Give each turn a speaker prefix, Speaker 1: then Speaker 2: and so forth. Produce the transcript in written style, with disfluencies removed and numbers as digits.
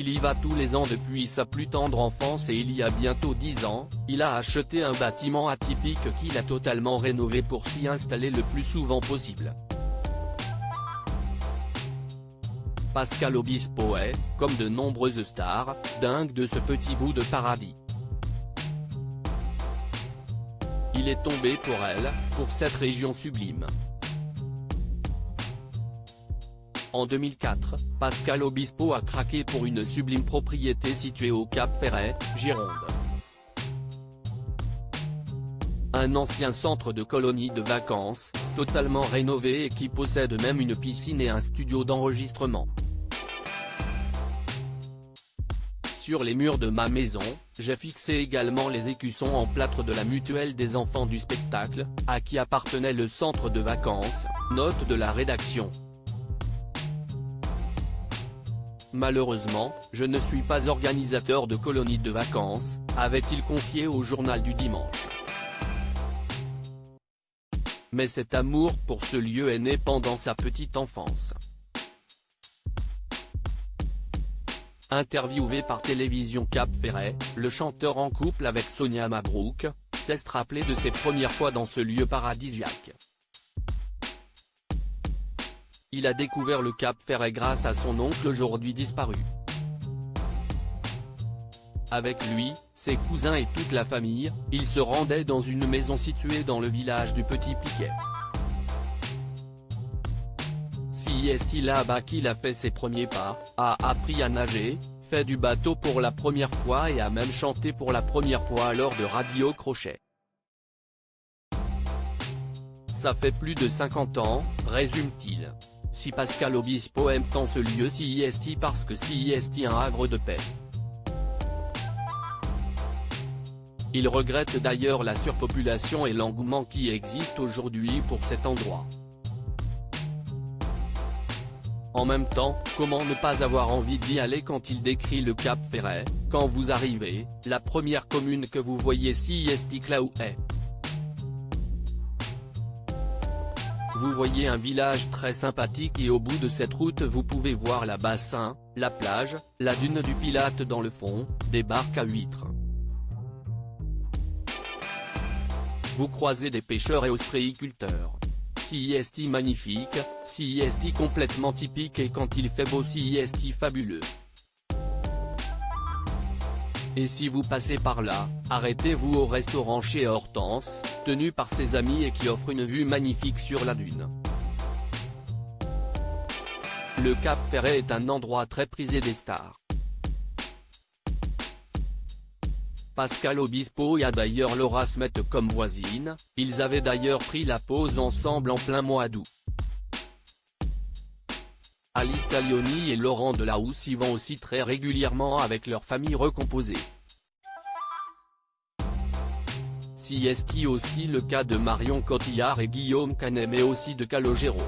Speaker 1: Il y va tous les ans depuis sa plus tendre enfance et il y a bientôt 10 ans, il a acheté un bâtiment atypique qu'il a totalement rénové pour s'y installer le plus souvent possible. Pascal Obispo est, comme de nombreuses stars, dingue de ce petit bout de paradis. Il est tombé pour elle, pour cette région sublime. En 2004, Pascal Obispo a craqué pour une sublime propriété située au Cap-Ferret, Gironde. Un ancien centre de colonie de vacances, totalement rénové et qui possède même une piscine et un studio d'enregistrement. Sur les murs de ma maison, j'ai fixé également les écussons en plâtre de la mutuelle des enfants du spectacle, à qui appartenait le centre de vacances, note de la rédaction. Malheureusement, je ne suis pas organisateur de colonies de vacances, avait-il confié au journal du dimanche. Mais cet amour pour ce lieu est né pendant sa petite enfance. Interviewé par Télévision Cap-Ferret, le chanteur en couple avec Sonia Mabrouk, s'est rappelé de ses premières fois dans ce lieu paradisiaque. Il a découvert le Cap-Ferret grâce à son oncle aujourd'hui disparu. Avec lui, ses cousins et toute la famille, il se rendait dans une maison située dans le village du Petit Piquet. C'est là-bas qu'il a fait ses premiers pas, a appris à nager, fait du bateau pour la première fois et a même chanté pour la première fois lors de Radio Crochet. Ça fait plus de 50 ans, résume-t-il. Si Pascal Obispo aime tant ce lieu c'est parce que c'est un havre de paix. Il regrette d'ailleurs la surpopulation et l'engouement qui existe aujourd'hui pour cet endroit. En même temps, comment ne pas avoir envie d'y aller quand il décrit le Cap-Ferret, quand vous arrivez, la première commune que vous voyez c'est là où est. Vous voyez un village très sympathique et au bout de cette route vous pouvez voir la bassin, la plage, la dune du Pilate dans le fond, des barques à huîtres. Vous croisez des pêcheurs et ostréiculteurs. C'est magnifique, c'est complètement typique et quand il fait beau c'est fabuleux. Et si vous passez par là, arrêtez-vous au restaurant chez Hortense, tenu par ses amis et qui offre une vue magnifique sur la dune. Le Cap-Ferret est un endroit très prisé des stars. Pascal Obispo y a d'ailleurs Laura Smet comme voisine, ils avaient d'ailleurs pris la pause ensemble en plein mois d'août. Alice Taglioni et Laurent Delahousse y vont aussi très régulièrement avec leur famille recomposée. C'est aussi le cas de Marion Cotillard et Guillaume Canet mais aussi de Calogero.